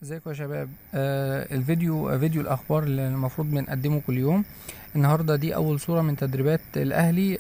ازيكم يا شباب. فيديو الاخبار اللي المفروض بنقدمه كل يوم. النهارده دي اول صوره من تدريبات الاهلي،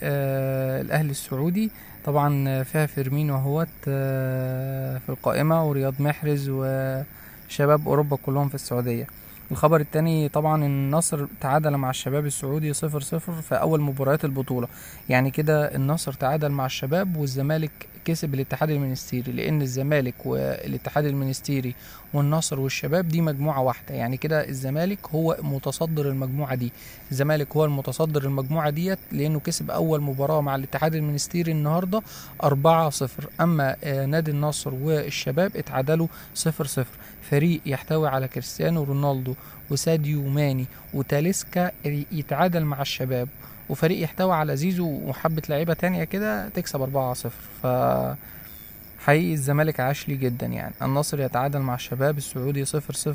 الاهلي السعودي. طبعا فيها فيرمينو اهوت في القائمه، ورياض محرز وشباب اوروبا كلهم في السعوديه. الخبر التاني طبعا النصر تعادل مع الشباب السعودي 0-0 في اول مباريات البطوله. يعني كده النصر تعادل مع الشباب، والزمالك كسب الاتحاد المنستيري، لان الزمالك والاتحاد المنستيري والنصر والشباب دي مجموعة واحدة. يعني كده الزمالك هو متصدر المجموعة دي. الزمالك هو المتصدر المجموعة ديت لأنه كسب أول مباراة مع الاتحاد المنستيري النهاردة 4-0. أما نادي النصر والشباب اتعادلوا 0-0. فريق يحتوي على كريستيانو رونالدو وساديو ماني وتاليسكا يتعادل مع الشباب، وفريق يحتوي على زيزو وحبة لعيبة تانية كده تكسب 4-0. حقيقي الزمالك عاش لي جدا. يعني النصر يتعادل مع الشباب السعودي 0-0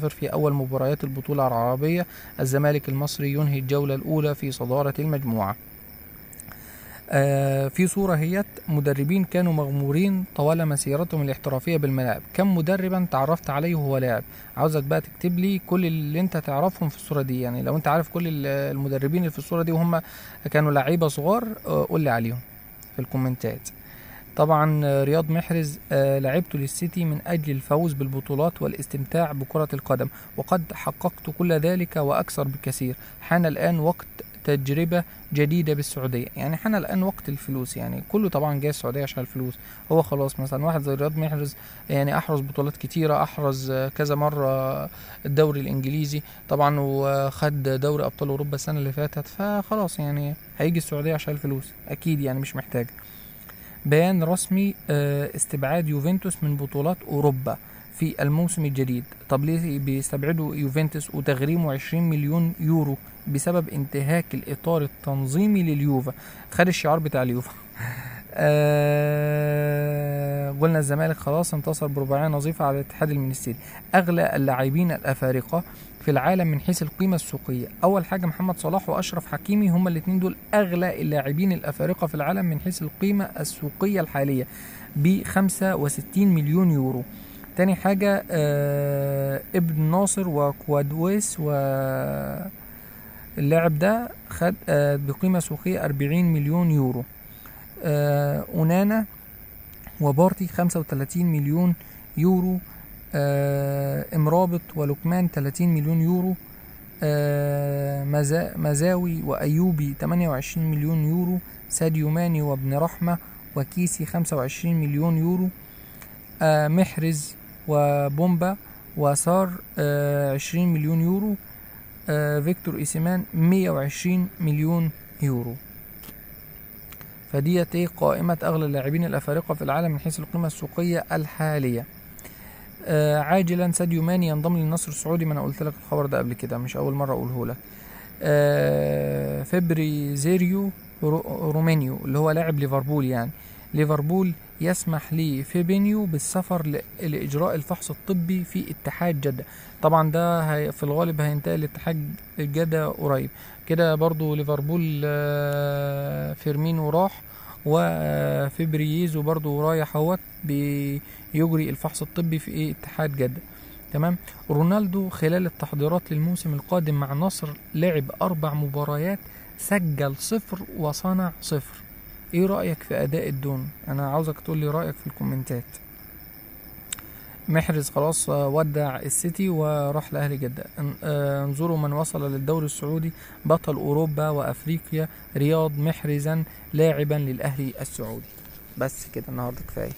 في أول مباريات البطولة العربية. الزمالك المصري ينهي الجولة الأولى في صدارة المجموعة. في صورة هيت مدربين كانوا مغمورين طوال مسيرتهم الاحترافية بالملاعب. كم مدربا تعرفت عليه وهو لاعب؟ عاوزك بقى تكتب لي كل اللي انت تعرفهم في الصورة دي. يعني لو انت عارف كل المدربين اللي في الصورة دي وهم كانوا لعيبة صغار، قول لي عليهم في الكومنتات. طبعا رياض محرز لعبت للسيتي من أجل الفوز بالبطولات والاستمتاع بكرة القدم، وقد حققت كل ذلك وأكثر بكثير. حان الآن وقت تجربة جديدة بالسعودية. يعني حان الآن وقت الفلوس. يعني كله طبعا جاي السعودية عشان الفلوس. هو خلاص مثلا واحد زي رياض محرز يعني أحرز بطولات كتيرة، أحرز كذا مرة الدوري الإنجليزي طبعا، وخد دوري أبطال أوروبا السنة اللي فاتت، فخلاص يعني هيجي السعودية عشان الفلوس أكيد، يعني مش محتاج. بيان رسمي استبعاد يوفنتوس من بطولات أوروبا في الموسم الجديد. طب ليه بيستبعدوا يوفنتوس وتغريمه 20 مليون يورو بسبب انتهاك الإطار التنظيمي لليوفا؟ خد الشعار بتاع اليوفا. قلنا الزمالك خلاص انتصر برباعية نظيفة على الاتحاد المنستيري. أغلى اللاعبين الأفارقة في العالم من حيث القيمة السوقية. أول حاجة محمد صلاح وأشرف حكيمي، هما الاثنين دول أغلى اللاعبين الأفارقة في العالم من حيث القيمة السوقية الحالية ب65 مليون يورو. تاني حاجة ابن ناصر وكوادويس، واللاعب ده خد بقيمة سوقية 40 مليون يورو. أونانا وبارتي 35 مليون يورو. امرابط ولقمان 30 مليون يورو. مزاوي وأيوبي 28 مليون يورو. ساديو ماني وابن رحمة وكيسي 25 مليون يورو. محرز وبومبا وسار 20 مليون يورو. فيكتور إيسيمان 120 مليون يورو. فديت قائمة أغلى اللاعبين الأفارقة في العالم من حيث القيمة السوقية الحالية. عاجلا ساديو ماني ينضم للنصر السعودي. ما أنا قلت لك الخبر ده قبل كده، مش أول مرة أقوله لك. فيبريزيريو رومانيو اللي هو لاعب ليفربول. يعني ليفربول يسمح لفيبينيو بالسفر لإجراء الفحص الطبي في اتحاد جدة. طبعا ده في الغالب هينتقل لاتحاد جدة قريب كده. برضو ليفربول فيرمينو راح، وفيبرييزو برضو رايح اهوت بيجري الفحص الطبي في اتحاد جدة. تمام. رونالدو خلال التحضيرات للموسم القادم مع النصر لعب 4 مباريات، سجل 0 وصنع 0. ايه رأيك في اداء الدون؟ انا عاوزك تقول لي رأيك في الكومنتات. محرز خلاص ودع السيتي وراح لأهل جدة. انظروا من وصل للدوري السعودي، بطل أوروبا وأفريقيا رياض محرزا لاعبا للأهلي السعودي. بس كده النهاردة كفاية.